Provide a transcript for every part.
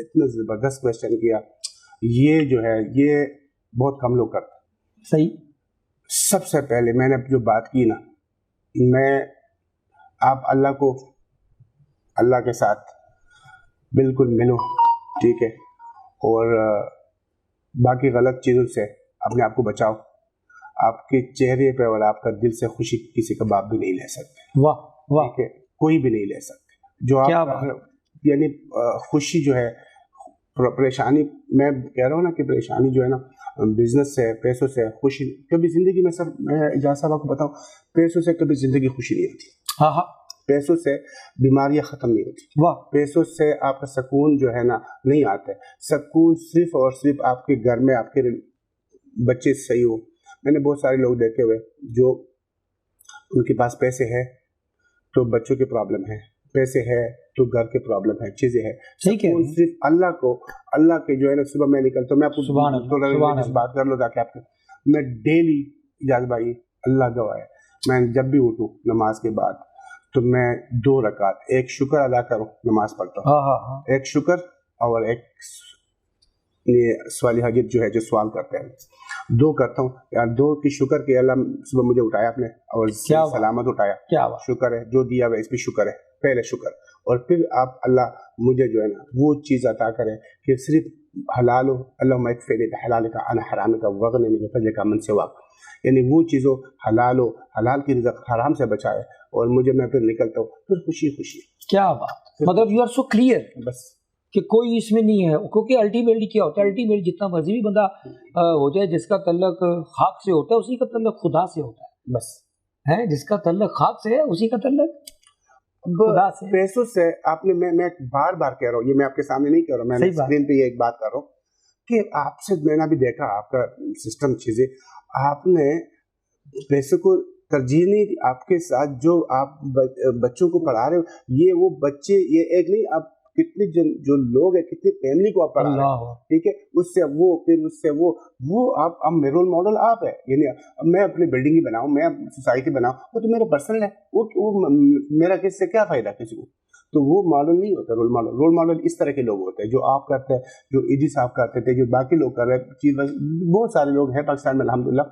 اتنا زبردست کویشچن کیا. یہ جو ہے یہ بہت کم لوگ کرتے ہیں. صحیح. سب سے پہلے میں نے جو بات کی نا, میں آپ اللہ کے ساتھ بالکل ملو, ٹھیک ہے, اور باقی غلط چیزوں سے اپنے آپ کو بچاؤ. آپ کے چہرے پہ اور آپ کا دل سے خوشی کسی کا باپ بھی نہیں لے سکتے. واہ واہ. ٹھیک ہے, کوئی بھی نہیں لے سکتے. جو آپ یعنی خوشی جو ہے, پریشانی, میں کہہ رہا ہوں نا کہ پریشانی جو ہے نا بزنس سے, پیسوں سے, خوشی کبھی زندگی میں, سب میں اجازت صاحب آپ کو بتاؤں, پیسوں سے کبھی زندگی خوشی نہیں ہوتی. ہاں ہاں. پیسوں سے بیماریاں ختم نہیں ہوتی. واہ. پیسوں سے آپ کا سکون جو ہے نا نہیں آتا. سکون صرف اور صرف آپ کے گھر میں آپ کے بچے صحیح ہو. میں نے بہت سارے لوگ دیکھے ہوئے جو ان کے پاس پیسے ہے تو بچوں کے پرابلم ہے, پیسے ہے تو گھر کے پرابلم ہے, چیزیں ہے. سکون صرف اللہ کے جو ہے نا. صبح میں نکلتا ہوں, میں آپ کو تھوڑا بات کر لوں تاکہ آپ میں ڈیلی, اجاز بھائی اللہ گواہ ہے, میں جب بھی اٹھوں نماز کے بعد تو میں 2 رکعت, ایک شکر ادا کروں, نماز پڑھتا ہوں, ایک شکر اور ایک سوال حاجت جو ہے جو سوال کرتے ہیں 2 کرتا ہوں یار. 2 کی شکر کہ اللہ صبح مجھے اٹھایا آپ نے اور سلامت اٹھایا, شکر ہے جو دیا ہوا اس پہ شکر ہے, پہلے شکر. اور پھر آپ اللہ مجھے جو ہے نا وہ چیز عطا کرے کہ صرف حلال ہو. اللہم اکفنی بحلالک عن حرامک واغننی بفضلک عمن سواک, یعنی وہ چیزوں حلال ہو, حلال کی رزق حرام سے بچائے اور مجھے, میں پھر نکلتا ہوں پھر خوشی. کیا بات, مطلب یو آر سو کلیئر بس کہ کوئی اس میں نہیں ہے. کیونکہ الٹیمیٹلی کیا ہوتا ہے, الٹیمیٹلی جتنا مرضی بھی بندہ ہو جائے, جس کا تعلق خاک سے ہوتا ہے اسی کا تعلق خدا سے ہوتا ہے. بس ہے جس کا تعلق خاک سے ہے اسی کا تعلق خدا سے. پیسوں سے آپ نے, میں بار بار کہہ رہا ہوں, یہ میں آپ کے سامنے نہیں کہہ رہا ہوں, میں اسکرین پہ یہ ایک بات کر رہا ہوں کہ آپ سے میں نے بھی دیکھا آپ کا سسٹم, چیزیں آپ نے پیسے کو ترجیح نہیں دی. آپ کے ساتھ جو آپ بچوں کو پڑھا رہے ہو, یہ وہ بچے, یہ ایک نہیں, آپ کتنے جو لوگ ہیں, کتنی فیملی کو آپ پڑھا رہے ہیں, ٹھیک ہے, اس سے وہ, پھر اس سے وہ آپ, اب میرا رول ماڈل آپ ہے. یعنی میں اپنی بلڈنگ ہی بناؤں, میں سوسائٹی بناؤں, وہ تو میرا پرسنل ہے, وہ میرا کس سے کیا فائدہ کسی کو. تو وہ ماڈل نہیں ہوتا رول ماڈل. رول ماڈل اس طرح کے لوگ ہوتے ہیں جو آپ کرتے ہیں, جو ایڈی صاحب کرتے تھے, جو باقی لوگ کر رہے ہیں. بہت سارے لوگ ہیں پاکستان میں الحمدللہ,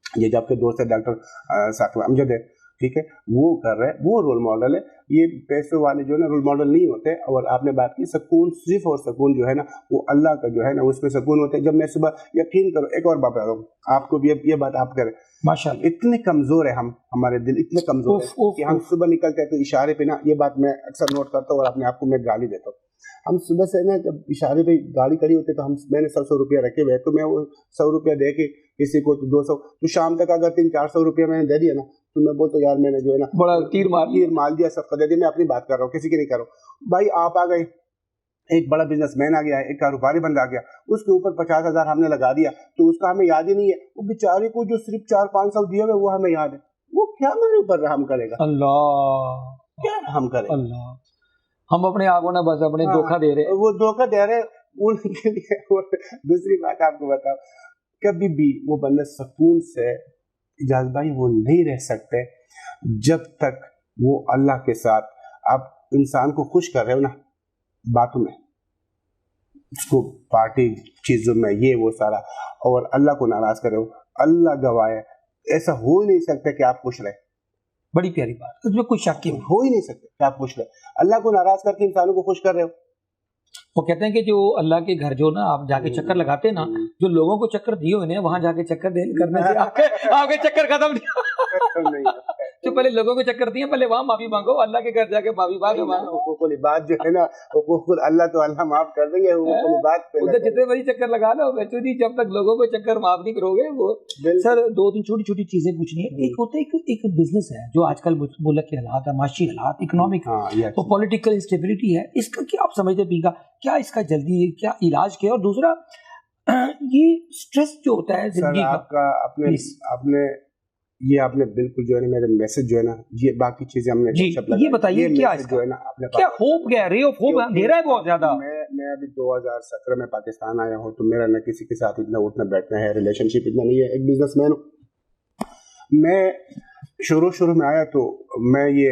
یہ جو آپ کے دوست ہے ڈاکٹر ثاقب امجد ہے, ٹھیک ہے, وہ کر رہے ہیں, وہ رول ماڈل ہے. یہ پیسوں والے جو ہے نا رول ماڈل نہیں ہوتے. اور آپ نے بات کی سکون, صرف اور سکون جو ہے نا وہ اللہ کا جو ہے نا اس میں سکون ہوتا ہے. جب میں صبح, یقین کرو, ایک اور بات بتا رہا ہوں آپ کو بھی, یہ بات آپ کریں, ماشاءاللہ اتنے کمزور ہے ہمارے دل اتنے کمزور ہے کہ ہم صبح نکلتے ہیں تو اشارے پہ نا, یہ بات میں اکثر نوٹ کرتا ہوں اور اپنے آپ کو میں گالی دیتا ہوں. ہم صبح سے نا جب اشارے پہ گاڑی کھڑی ہوتی ہے تو میں نے 100 روپیہ رکھے ہوئے, تو میں وہ 100 روپیہ دے کے کسی کو 200, تو شام تک اگر 300-400 روپیہ میں نے دے دیا نا تو میں بولتا یار میں نے جو ہے نا بڑا تیر مال دیا, صدقہ دے دیا. میں اپنی بات کر رہا ہوں, کسی کی نہیں کر رہا ہوں. بھائی آپ آ گئے, ایک بڑا بزنس مین آ گیا, ایک کاروباری بندہ آ گیا, اس کے اوپر 50,000 ہم نے لگا دیا, تو اس کا ہمیں یاد ہی نہیں ہے. وہ بیچارے کو جو صرف 400-500 دیا ہوئے وہ ہمیں یاد ہے, وہ کیا میرے اوپر رحم کرے گا؟ اللہ کیا رحم کرے گا؟ اللہ, ہم اپنے آگوں نے بس اپنے دھوکہ دے رہے, وہ دھوکہ دے رہے ان کے لیے. دوسری بات آپ کو بتاؤ, کبھی بھی وہ بندہ سکون سے, اجاز بھائی, وہ نہیں رہ سکتے جب تک وہ اللہ کے ساتھ, آپ انسان کو خوش کر رہے ہو نا باتوں میں, اس کو پارٹی چیزوں میں, یہ وہ سارا, اور اللہ کو ناراض کر رہے ہو. اللہ گواہ ہے, ایسا ہو ہی نہیں سکتا کہ آپ خوش رہے. بڑی پیاری بات, اس میں کوئی شک نہیں, ہو ہی نہیں سکتا کہ آپ خوش رہے. اللہ کو ناراض کر کے انسانوں کو خوش کر رہے ہو. وہ کہتے ہیں کہ جو اللہ کے گھر جو نا آپ جا کے چکر لگاتے ہیں نا, جو لوگوں کو چکر دیے ہوئے ہیں وہاں جا کے چکر کرنے سے آپ کے چکر ختم نہیں. جو پہلے لوگوں کو چکر دیے, پہلے وہاں معافی مانگو, اللہ کے گھر جا کے معافی مانگو. حقوق العباد جو ہے نا, حقوق اللہ تو اللہ معاف کر دیں گے, حقوق العباد ادھر جتنے بڑی چکر لگا لو بچوں جی, جب تک لوگوں کو چکر معاف نہیں کرو گے. وہ سر 2-3 چھوٹی چھوٹی چیزیں پوچھنی ہے. ایک ہوتا ہے ایک بزنس ہے جو آج کل ملک کے حالات, معاشی حالات, اکنامک اور پولیٹیکل انسٹیبلٹی ہے, اس کا کیا آپ سمجھتے ہیں, کیا اس کا جلدی کیا علاج کیا؟ اور دوسرا یہ سٹریس جو ہوتا ہے زندگی کا, آپ نے بالکل جو ہے نا میرے میسج جو ہے نا, یہ باقی چیزیں ہم نے یہ بتائیے کیا اس کا, کیا ہوپ گیا, رے آف ہوپ اندھیرا ہے بہت زیادہ. میں ابھی 2017 میں پاکستان آیا ہوں, تو میرا نہ کسی کے ساتھ اتنا اٹھنا بیٹھنا ہے, ریلیشن شپ اتنا نہیں ہے. ایک بزنس مین ہوں میں, شروع میں آیا تو میں یہ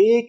1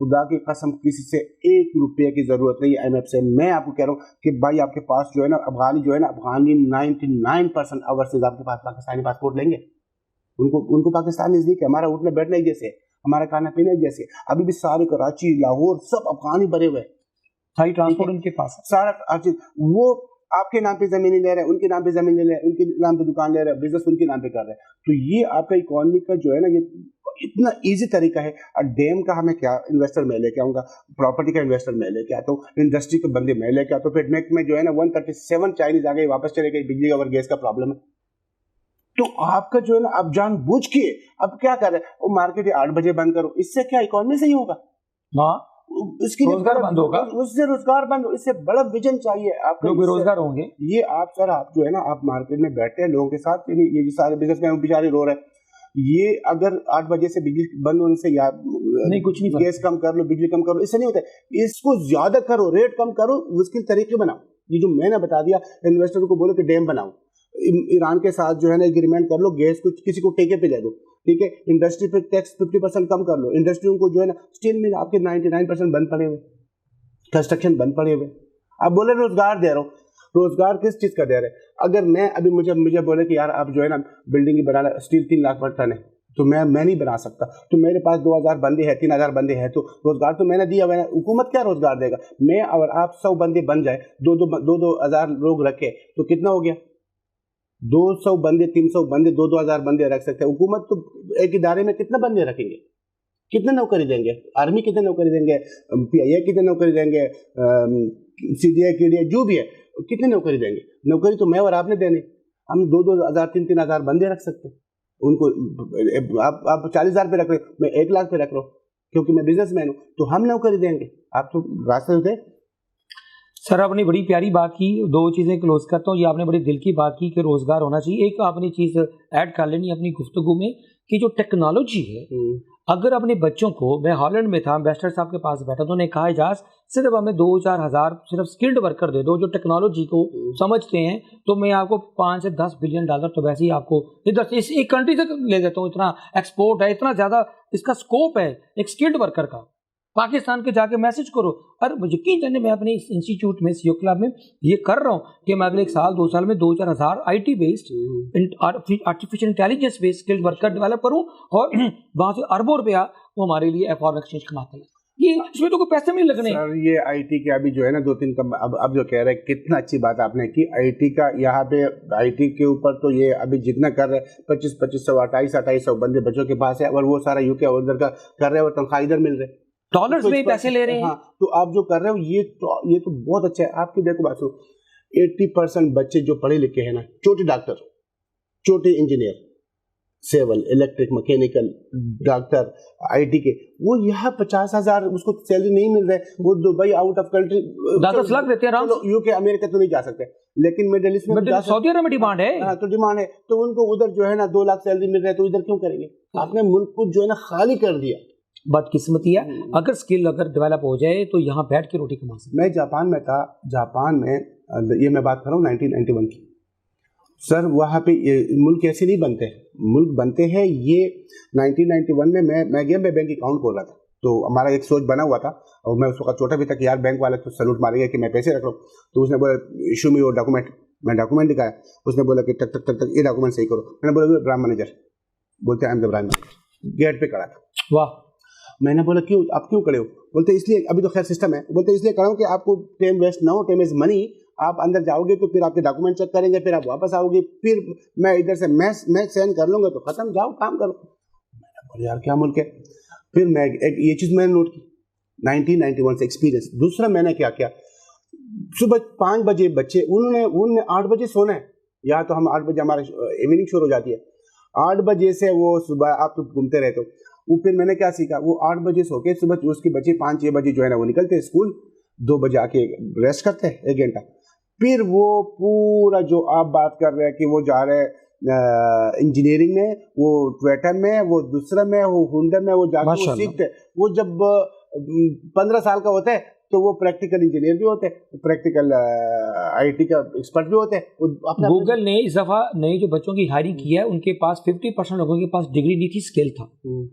خدا کی قسم کسی سے 1 روپے کی ضرورت نہیں ہے IMF سے. میں آپ کو کہہ رہا ہوں کہ بھائی آپ کے پاس جو ہے نا افغانی 99% اوورسیز آپ کے پاس پاکستانی پاسپورٹ لیں گے. ان کو پاکستان نزدیک ہے, ہمارا اٹھنا بیٹھنا ایک جیسے, ہمارا کھانا پینا ایک جیسے. ابھی بھی سارے کراچی, لاہور سب افغانی بھرے ہوئے, ساری ٹرانسپورٹ ان کے پاس ہے, سارا چیز. وہ آپ کے نام پہ زمینیں لے رہے ہیں, ان کے نام پہ زمین لے رہے ہیں, ان کے نام پہ دکان لے رہے ہیں, بزنس ان کے نام پہ کر رہے ہیں. تو یہ آپ کا اکانومی کا جو ہے نا یہ اتنا ایزی طریقہ ہے. اور ڈیم کا ہمیں کیا انویسٹر میں لے کے آؤں گا, پراپرٹی کا انویسٹر میں لے کے آتا ہوں, انڈسٹری کے بندے میں لے کے آتا ہوں. پھر نیکسٹ میں جو ہے نا 137 چائنیز آ گئے, واپس چلے گئے, بجلی اور گیس کا پرابلم ہے. تو آپ کا جو ہے نا اب جان بوجھ کے اب کیا کر رہے ہیں, وہ مارکیٹ 8 بجے بند کرو, اس سے کیا اکانومی صحیح ہوگا؟ اس کی روزگار بند ہوگا, اس سے روزگار بند, اس سے بڑا ویژن چاہیے آپ کو, بے روزگار ہوں گے. یہ آپ سر آپ جو ہے نا آپ مارکیٹ میں بیٹھے ہیں لوگوں کے ساتھ, یہ جو سارے بزنس مین بیچارے رو رہے ہیں, یہ اگر 8 بجے سے بجلی بند ہونے سے یا نہیں کچھ نہیں, گیس کم کر لو, بجلی کم کرو, اس سے نہیں ہوتا ہے. اس کو زیادہ کرو, ریٹ کم کرو, اس کے طریقے بناؤ. یہ جو میں نے بتا دیا, انویسٹر کو بولو کہ ڈیم بناؤ, ایران کے ساتھ جو ہے نا ایگریمنٹ کر لو, گیس کو کسی کو ٹھیکے پہ دے دو, ٹھیک ہے. انڈسٹری پہ ٹیکس 50% کم کر لو. انڈسٹریوں کو جو ہے نا اسٹیل میں آپ کے 99% بند پڑے ہوئے, کنسٹرکشن بند پڑے ہوئے. اب بولے روزگار دے رہا ہوں, روزگار کس چیز کا دے رہے ہیں؟ اگر میں ابھی مجھے بولے کہ یار آپ جو ہے نا بلڈنگ ہی بنا, اسٹیل 3 لاکھ پر ٹن ہے, تو میں نہیں بنا سکتا, تو میرے پاس 2000 بندے ہیں, 3000 بندے ہیں, تو روزگار تو میں نے دیا ہوا ہے. حکومت کیا روزگار دے گا؟ میں اور آپ 100 بندے بن جائے, 2,000 لوگ رکھے تو کتنا ہو گیا؟ 200 بندے, 300 بندے, 2,000 بندے رکھ سکتے ہیں. حکومت تو ایک ادارے میں کتنے بندے رکھیں گے؟ کتنے نوکری دیں گے؟ آرمی کتنے نوکری دیں گے؟ PIA کتنے نوکری دیں گے؟ CDI KDI جو بھی ہے کتنے نوکری دیں گے؟ نوکری تو میں اور آپ نے دینی. ہم 2,000 3,000 بندے رکھ سکتے ہیں. ان کو آپ 40,000 پہ رکھ رہے, میں 1 لاکھ پہ رکھ رہا ہوں کیونکہ میں بزنس مین ہوں, تو ہم نوکری دیں گے. آپ تو راستے دیں. سر آپ نے بڑی پیاری بات کی, 2 چیزیں کلوز کرتا ہوں. یہ آپ نے بڑی دل کی بات کی کہ روزگار ہونا چاہیے. ایک آپ نے چیز ایڈ کر لینی اپنی گفتگو میں کہ جو ٹیکنالوجی ہے, اگر اپنے بچوں کو, میں ہالینڈ میں تھا, امبیسڈر صاحب کے پاس بیٹھا, تو انہوں نے کہا اجاز صرف ہمیں 2-4 ہزار صرف اسکلڈ ورکر دے دو جو ٹیکنالوجی کو سمجھتے ہیں, تو میں آپ کو $5 سے 10 بلین تو ویسے ہی آپ کو ادھر سے اس ایک کنٹری سے لے دیتا ہوں. اتنا ایکسپورٹ ہے, اتنا زیادہ اس کا اسکوپ ہے ایک اسکلڈ ورکر کا. پاکستان کے جا کے میسج کرو. اور یقین جانے میں اپنے اس انسٹیٹیوٹ میں CO کلب میں یہ کر رہا ہوں کہ میں اگلے 1 سال 2 سال میں 2-4 ہزار IT based artificial intelligence based skilled worker develop کروں, اور وہاں سے اربوں روپیہ وہ ہمارے لیے فارن ایکسچینج کماتے ہیں. یہ اس میں تو کوئی پیسے نہیں لگنے. سر یہ IT کے ابھی جو ہے نا 2-3 اب جو کہہ رہے ہیں, کتنا اچھی بات آپ نے کی. IT کا یہاں پہ IT کے اوپر تو یہ ابھی جتنا کر رہے 2500 2800 بندے بچوں کے پاس ہے, اور وہ سارا UK اور ادھر کا کر رہے ہیں, اور تنخواہ ادھر مل رہے ہیں, ڈالرز میں پیسے لے رہے ہیں. ہاں, تو آپ جو کر رہے ہو یہ تو بہت اچھا ہے. آپ کی دیکھو بات سنو, 80% بچے جو پڑھے لکھے ہیں نا, چھوٹے ڈاکٹر, چھوٹے engineer, civil, electric, mechanical, doctor IT کے, وہ یہاں 50,000 اس کو سیلری نہیں مل رہے. وہ Dubai out of country 10 lakh دیتے ہیں, UK امریکہ تو نہیں جا سکتے, لیکن مڈل ایسٹ میں سعودی عرب میں ڈیمانڈ ہے. ہاں تو ڈیمانڈ ہے, تو ان کو ادھر جو ہے نا 2 لاکھ سیلری مل رہا ہے, تو ادھر کیوں کریں گے؟ آپ نے ملک کو جو ہے نا خالی کر دیا. بدقسمتی ہے. اگر اسکل اگر ڈیولپ ہو جائے تو یہاں بیٹھ کے روٹی کما سکتے. میں جاپان میں تھا, جاپان میں یہ میں بات کر رہا ہوں 1991 کی. سر وہاں پہ ملک ایسے نہیں بنتے, ملک بنتے ہیں یہ 1991 میں میں گیا, میں بینک اکاؤنٹ کھول رہا تھا, تو ہمارا ایک سوچ بنا ہوا تھا, اور میں اس وقت چھوٹا بھی تھا کہ یار بینک والے تو سلوٹ مارے گا کہ میں پیسے رکھ رہا ہوں. تو اس نے بولا ایشو می یور ڈاکومنٹ. میں ڈاکومنٹ دکھایا, اس نے بولا کہ ٹک ٹک ٹک ٹک یہ ڈاکومنٹ صحیح کرو. میں نے بولا برانچ مینیجر, بولتے ہیں برانچ مینیجر, گیٹ پہ کھڑا تھا. واہ. میں نے بولا کیوں, آپ کیوں کھڑے ہو؟ بولتے اس لیے, ابھی تو خیر سسٹم ہے, بولتے اس لیے کھڑا ہوں کہ آپ کو ٹائم ویسٹ نہ ہو, ٹائم از منی. آپ اندر جاؤ گے تو پھر آپ کے ڈاکومنٹ چیک کریں گے, پھر آپ واپس آؤ گے, پھر میں ادھر سے میں سینڈ کر لوں گا, تو ختم, جاؤ کام کرو. میں نے بولا یار کیا ملک ہے. پھر میں ایک یہ چیز میں نے نوٹ کی 1991 سے ایکسپیرینس. دوسرا میں نے کیا کیا, صبح 5 بجے بچے, انہوں نے 8 بجے سونا ہے, یا تو ہم 8 بجے ہمارے ایوننگ شروع ہو جاتی ہے, 8 بجے سے وہ صبح آپ تو گھومتے رہتے ہو. وہ پھر میں نے کیا سیکھا, وہ 8 بجے سو کے صبح اس کے بچے 5-6 بجے جو ہے نا وہ نکلتے ہیں اسکول, 2 بجے آ کے ریسٹ کرتے ہیں 1 گھنٹہ. پھر وہ پورا جو آپ بات کر رہے ہیں کہ وہ جا رہے انجینئرنگ میں, وہ ٹویٹا میں, وہ دوسرا میں, وہ ہنڈا میں, وہ جا کے وہ سیکھتے. وہ جب 15 سال کا ہوتا ہے تو وہ پریکٹیکل انجینئر بھی ہوتے ہیں, پریکٹیکل IT کا ایکسپرٹ بھی ہوتے ہیں. گوگل نے اس دفعہ نئے جو بچوں کی ہائرنگ کی ہے ان کے پاس 50% لوگوں کے پاس ڈگری نہیں تھی, اسکل تھا.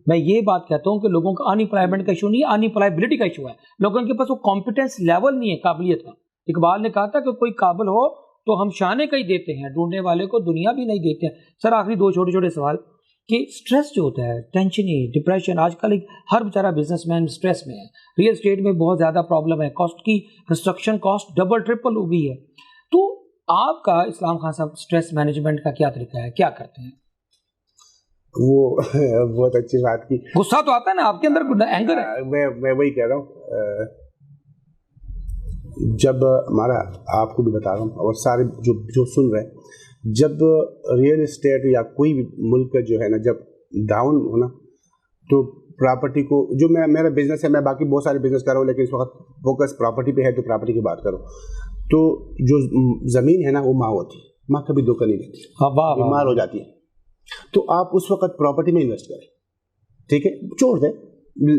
میں یہ بات کہتا ہوں کہ لوگوں کا انامپلائمنٹ کا ایشو نہیں, انامپلائبلٹی کا ایشو ہے. لوگوں کے پاس وہ کمپیٹنس لیول نہیں ہے قابلیت کا. اقبال نے کہا تھا کہ کوئی قابل ہو تو ہم شانے کا ہی دیتے ہیں, ڈھونڈنے والے کو دنیا بھی نہیں دیتے ہیں. سر آخری 2 چھوٹے چھوٹے سوال کہ سٹریس جو ہوتا ہے, ٹینشن, ڈپریشن, آج کل ہر بیچارہ بزنس مین سٹریس میں ہے. ریئل اسٹیٹ میں بہت زیادہ پرابلم ہے, کاسٹ کی کنسٹرکشن کاسٹ ڈبل ٹرپل ہو گئی ہے. تو آپ کا اسلام خان صاحب اسٹریس مینجمنٹ کا کیا طریقہ ہے, کیا کرتے ہیں؟ وہ بہت اچھی بات کی. غصہ تو آتا ہے نا آپ کے اندر, اینگر ہے. میں وہی کہہ رہا ہوں, جب ہمارا, آپ کو بھی بتا رہا ہوں اور سارے جو سن رہے ہیں, جب ریئل اسٹیٹ یا کوئی بھی ملک کا جو ہے نا جب ڈاؤن ہونا تو پراپرٹی کو, جو میرا بزنس ہے, میں باقی بہت سارے بزنس کر رہا ہوں لیکن اس وقت فوکس پراپرٹی پہ ہے تو پراپرٹی کی بات کرو. تو جو زمین ہے نا وہ ماں ہوتی ہے, ماں کبھی دھوکہ نہیں دیتی, بیمار ہو جاتی ہے. تو آپ اس وقت پراپرٹی میں انویسٹ کریں, ٹھیک ہے, چھوڑ دیں,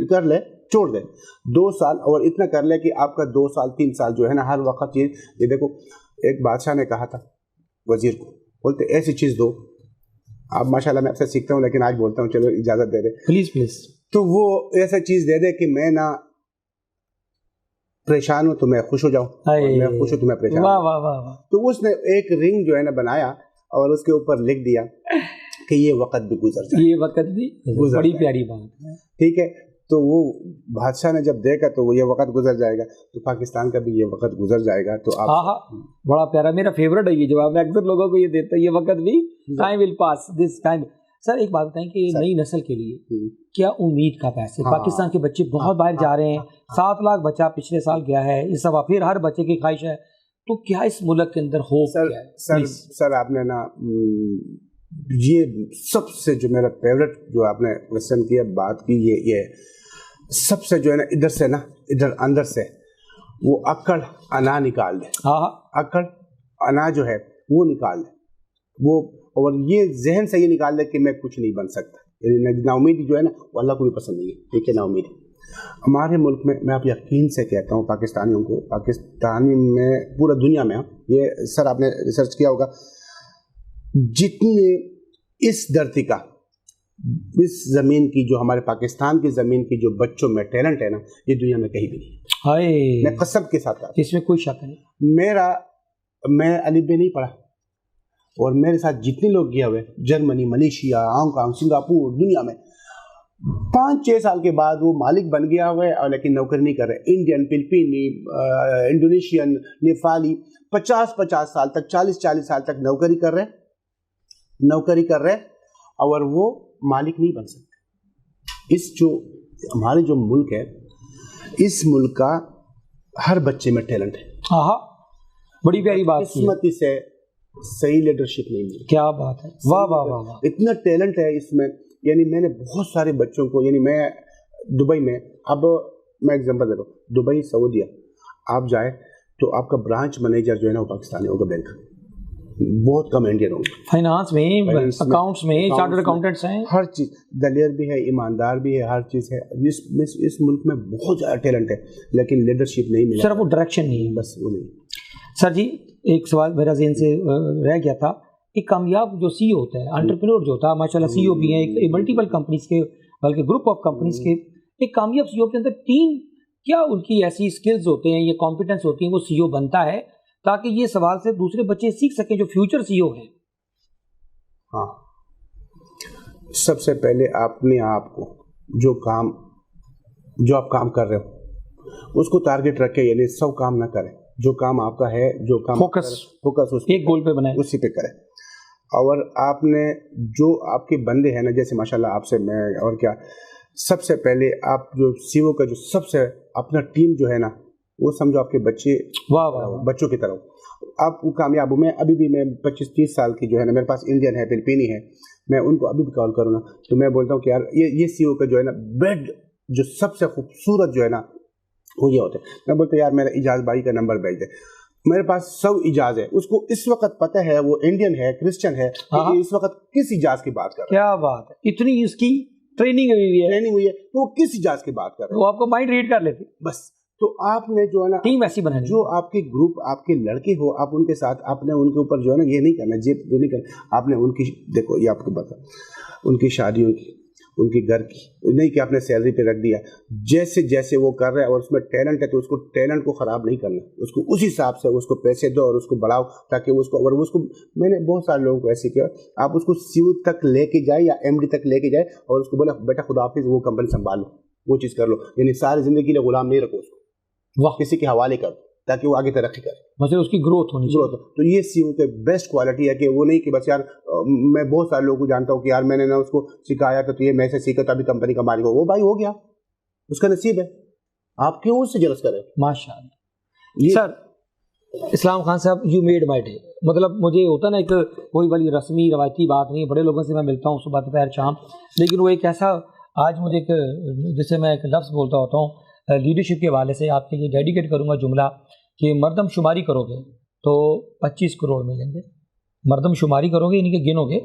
کر لیں, چھوڑ دیں 2 سال, اور اتنا کر لیں کہ آپ کا 2 سال 3 سال جو ہے نا ہر وقت یہ دیکھو, ایک بادشاہ نے کہا تھا وزیر کو, بولتے ایسی چیز دو, آپ ماشاءاللہ میں آپ سے سیکھتا ہوں لیکن آج بولتا ہوں, چلو اجازت دے دے پلیز. تو وہ ایسا چیز دے دے کہ میں نہ پریشان ہوں تو میں خوش ہو جاؤں, میں خوش ہوں تو میں پریشان ہوں. تو اس نے ایک رنگ جو ہے نا بنایا اور اس کے اوپر لکھ دیا کہ یہ وقت بھی گزر جائے, یہ وقت بھی گزر, بڑی پیاری بات ہے, ٹھیک ہے. تو وہ بادشاہ نے جب دیکھا تو وہ یہ وقت گزر جائے گا, تو پاکستان کا بھی یہ وقت گزر جائے گا. تو آپ بڑا پیارا, میرا فیوریٹ ہے یہ جواب, میں اکثر لوگوں کو یہ دیتا ہوں, یہ وقت بھی, time will pass, this time. سر ایک بات بتائیں کہ نئی نسل کے لیے کیا امید کا پیسے, پاکستان کے بچے بہت باہر جا رہے ہیں, 7 لاکھ بچہ پچھلے سال گیا ہے, اس دفعہ پھر ہر بچے کی خواہش ہے, تو کیا اس ملک کے اندر ہوپ کیا ہے؟ سر آپ نے نا یہ سب سے جو میرا فیوریٹ جو آپ نے کوشچن کیا, بات کی, یہ سب سے جو ہے نا ادھر سے نا, ادھر اندر سے وہ اکڑ انا نکال دے, اکڑ انا جو ہے وہ نکال دے, وہ, اور یہ ذہن سے یہ نکال دے کہ میں کچھ نہیں بن سکتا. یعنی نا امیدی جو ہے نا وہ اللہ کو بھی پسند نہیں ہے, ٹھیک ہے, نا امیدی. ہمارے ملک میں آپ یقین سے کہتا ہوں پاکستانیوں کو, پاکستانی میں پورا دنیا میں, یہ سر آپ نے ریسرچ کیا ہوگا, جتنے اس دھرتی کا, اس زمین کی, جو ہمارے پاکستان کی زمین کی جو بچوں میں ٹیلنٹ ہے نا, یہ دنیا میں کہیں بھی نہیں. میں قسم کے ساتھ کہتا ہوں, اس میں کوئی شک نہیں. میں الف ب نہیں پڑھا, اور میرے ساتھ جتنے لوگ گئے ہوئے, Germany, Malaysia, Hong Kong, Singapore, دنیا میں 5-6 سال کے بعد وہ مالک بن گیا ہوئے, اور لیکن نوکری نہیں کر رہے. انڈین, فلپینی, انڈونیشین, نیپالی 50-50 سال تک, 40-40 سال تک نوکری کر رہے, اور وہ مالک نہیں بن سکتے. اس جو ہمارے جو ملک ہے, اس ملک کا ہر بچے میں ٹیلنٹ ہے. بڑی پیاری بات, قسمتی سے صحیح لیڈرشپ نہیں ملی. کیا بات ہے, واہ واہ واہ, اتنا ٹیلنٹ ہے اس میں. یعنی میں نے بہت سارے بچوں کو, یعنی میں دبئی میں, اب میں ایگزامپل دے رہا ہوں, دبئی, سعودیہ آپ جائے تو آپ کا برانچ مینیجر جو ہے نا وہ پاکستانی ہوگا, بینک, بہت کم انڈین ہوں گے, فائنانس میں, اکاؤنٹس میں, چارٹرڈ اکاؤنٹنٹس ہیں, ہر چیز, دلیر بھی ہے, ایماندار بھی ہے, ہر چیز ہے. اس ملک میں بہت زیادہ ٹیلنٹ ہے, لیکن لیڈرشپ نہیں ملا, صرف وہ ڈائریکشن نہیں ہے, بس وہ نہیں. سر جی ایک سوال میرا ذہن سے رہ گیا تھا, ایک کامیاب جو سی او ہوتا ہے, انٹرپرینور جو ہوتا ہے, ماشاء اللہ سی او بھی ہیں, ایک ملٹیپل کمپنیز کے, بلکہ گروپ آف کمپنیز کے, ایک کامیاب سی او کے اندر 3 کیا ان کی ایسی اسکلز ہوتے ہیں, یہ کمپیٹنس ہوتی ہیں, وہ سی او بنتا ہے تاکہ یہ سوال سے دوسرے بچے سیکھ سکیں جو فیوچر سی او ہیں؟ ہاں, سب سے پہلے اپنے آپ کو جو آپ کام کر رہے ہو اس کو ٹارگٹ رکھے, یعنی 100 کام نہ کریں, جو کام آپ کا ہے, جو کام فوکس اس ایک گول پہ بنائیں, اسی پہ کریں. اور آپ نے جو آپ کے بندے ہیں نا, جیسے ماشاءاللہ آپ سے میں, اور کیا, سب سے پہلے آپ جو سی او کا جو سب سے اپنا ٹیم جو ہے نا, وہ سمجھو آپ کے بچے, بچوں کی طرح آپ کامیاب ہو. میں ابھی بھی, میں 25-30 سال کی جو ہے نا, میرے پاس انڈین ہے, فلپینی ہے, میں ان کو ابھی بھی کال کروں نا تو میں بولتا ہوں کہ یار یہ سی او کا جو ہے نا بیڈ جو سب سے خوبصورت جو ہے نا وہ یہ ہوتا ہے. میں بولتا ہوں یار میرا اجاز بھائی کا نمبر بھیج دے, میرے پاس 100 اجاز ہے, اس کو اس وقت پتہ ہے وہ انڈین ہے, کرسچن ہے, اس وقت کس اجاز کی بات کر رہا ہے. کیا بات ہے, اتنی اس کی ٹریننگ ہوئی ہے, تو وہ کس اجاز کی بات کر رہا ہے, وہ آپ کو مائنڈ ریڈ کر لیتے. بس تو آپ نے جو ہے نا ٹیم ایسی بنانی، جو آپ کے گروپ آپ کے لڑکے ہو آپ ان کے ساتھ آپ نے ان کے اوپر جو ہے نا یہ نہیں کرنا، یہ نہیں کرنا، آپ نے ان کی دیکھو یہ آپ کو بتا ان کی شادیوں کی ان کی گھر کی نہیں کہ آپ نے سیلری پہ رکھ دیا، جیسے جیسے وہ کر رہا ہے اور اس میں ٹیلنٹ ہے تو اس کو ٹیلنٹ کو خراب نہیں کرنا، اس کو اسی حساب سے اس کو پیسے دو اور اس کو بڑھاؤ تاکہ اس کو، اور اس کو میں نے بہت سارے لوگوں کو ایسے کیا، آپ اس کو CEO تک لے کے جائے یا MD تک لے کے جائے اور اس کو بولا بیٹا خدا حافظ وہ کمپنی سنبھال لو وہ چیز کر لو، یعنی ساری زندگی کے لیے غلام نہیں رکھو اس کو، واہ، کسی کے حوالے کر تاکہ وہ آگے ترقی کرے، مطلب اس کی گروتھ ہونی چاہیے۔ تو یہ CEO کے بیسٹ کوالٹی ہے کہ وہ نہیں کہ بس یار میں بہت سارے لوگوں کو جانتا ہوں کہ یار میں نے نا اس کو سکھایا تو یہ میں سے سیکھا تو ابھی کمپنی کا مالک ہو، وہ بھائی ہو گیا اس کا نصیب ہے، آپ کیوں اس سے جلس کریں؟ ماشاء اللہ۔ سر اسلام خان صاحب یو میڈ مائی ڈے، مطلب مجھے ہوتا نا ایک کوئی بڑی رسمی روایتی بات نہیں، بڑے لوگوں سے میں ملتا ہوں صبح دوپہر شام، لیکن وہ ایک ایسا آج مجھے ایک جسے میں ایک لفظ بولتا ہوتا ہوں لیڈرشپ کے حوالے سے آپ کے لیے ڈیڈیکیٹ کروں گا جملہ کہ مردم شماری کرو گے تو 25 کروڑ ملیں گے، مردم شماری کرو گے یعنی کہ گنو گے،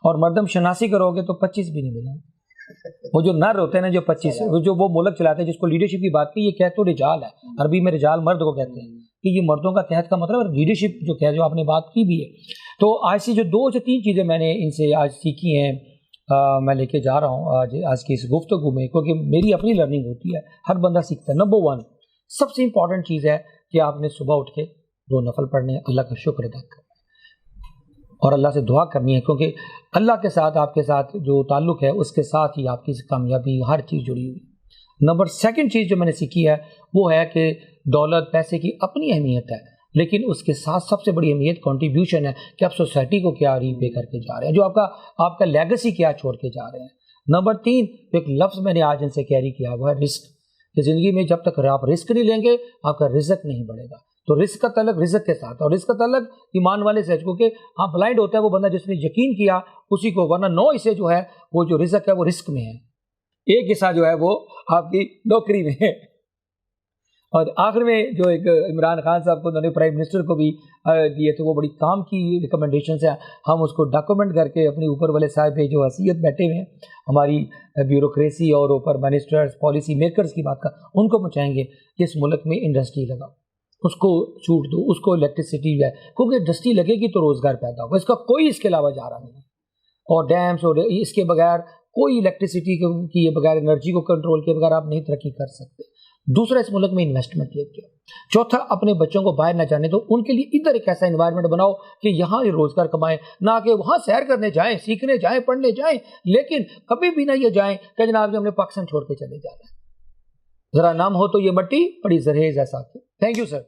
اور مردم شناسی کرو گے تو 25 بھی نہیں ملیں گے۔ وہ جو نر ہوتے ہیں نا جو 25 جو وہ ملک چلاتے ہیں جس کو لیڈرشپ کی بات کی، یہ کہہ تو رجال ہے، عربی میں رجال مرد کو کہتے ہیں کہ یہ مردوں کا قحط کا مطلب لیڈرشپ جو جو آپ نے بات کی بھی ہے۔ تو آج سے جو 2 سے 3 چیزیں میں نے ان سے آج سیکھی ہیں میں لے کے جا رہا ہوں آج کی اس گفتگو میں، کیونکہ میری اپنی لرننگ ہوتی ہے، ہر بندہ سیکھتا ہے۔ نمبر 1 سب سے امپورٹنٹ چیز ہے کہ آپ نے صبح اٹھ کے 2 نفل پڑھنے، اللہ کا شکر ادا کرنا اور اللہ سے دعا کرنی ہے، کیونکہ اللہ کے ساتھ آپ کے ساتھ جو تعلق ہے اس کے ساتھ ہی آپ کی کامیابی ہر چیز جڑی ہوئی۔ نمبر 2 چیز جو میں نے سیکھی ہے وہ ہے کہ دولت پیسے کی اپنی اہمیت ہے، لیکن اس کے ساتھ سب سے بڑی اہمیت کنٹریبیوشن ہے کہ آپ سوسائٹی کو کیا ری پے کر کے جا رہے ہیں، جو آپ کا لیگسی کیا چھوڑ کے جا رہے ہیں۔ نمبر 3 ایک لفظ میں نے آج ان سے کیری کیا وہ ہے رزق، کہ زندگی میں جب تک آپ رزق نہیں لیں گے آپ کا رزق نہیں بڑھے گا، تو رزق کا تعلق رزق کے ساتھ، اور رزق کا تعلق ایمان والے سے، کیونکہ ہاں بلائنڈ ہوتا ہے وہ بندہ جس نے یقین کیا اسی کو، ورنہ 9 حصے جو ہے وہ جو رزق ہے وہ رزق میں ہے، ایک حصہ جو ہے وہ آپ کی نوکری میں ہے۔ اور آخر میں جو ایک عمران خان صاحب کو انہوں نے پرائم منسٹر کو بھی دیے تھے، وہ بڑی کام کی ریکمنڈیشنز ہیں، ہم اس کو ڈاکومنٹ کر کے اپنے اوپر والے صاحب جو حیثیت بیٹھے ہوئے ہیں ہماری بیوروکریسی اور اوپر منسٹرز پالیسی میکرز کی بات کا، ان کو پہنچائیں گے کہ اس ملک میں انڈسٹری لگاؤ، اس کو چھوٹ دو، اس کو الیکٹریسٹی ہے، کیونکہ انڈسٹری لگے گی تو روزگار پیدا ہوگا، اس کا کوئی اس کے علاوہ جا رہا نہیں ہے، اور ڈیمز اور اس کے بغیر کوئی الیکٹریسٹی کی بغیر انرجی کو کنٹرول کے بغیر آپ نہیں ترقی کر سکتے۔ دوسرا اس ملک میں انویسٹمنٹ لے کے، چوتھا اپنے بچوں کو باہر نہ جانے دو، ان کے لیے ادھر ایک ایسا انوائرمنٹ بناؤ کہ یہاں یہ روزگار کمائیں، نہ کہ وہاں سیر کرنے جائیں، سیکھنے جائیں، پڑھنے جائیں، لیکن کبھی بھی نہ یہ جائیں کہ جناب جی ہم نے پاکستان چھوڑ کے چلے جانا ہے، ذرا نام ہو تو یہ مٹی بڑی زرخیز ہے ساتھ۔ Thank you sir.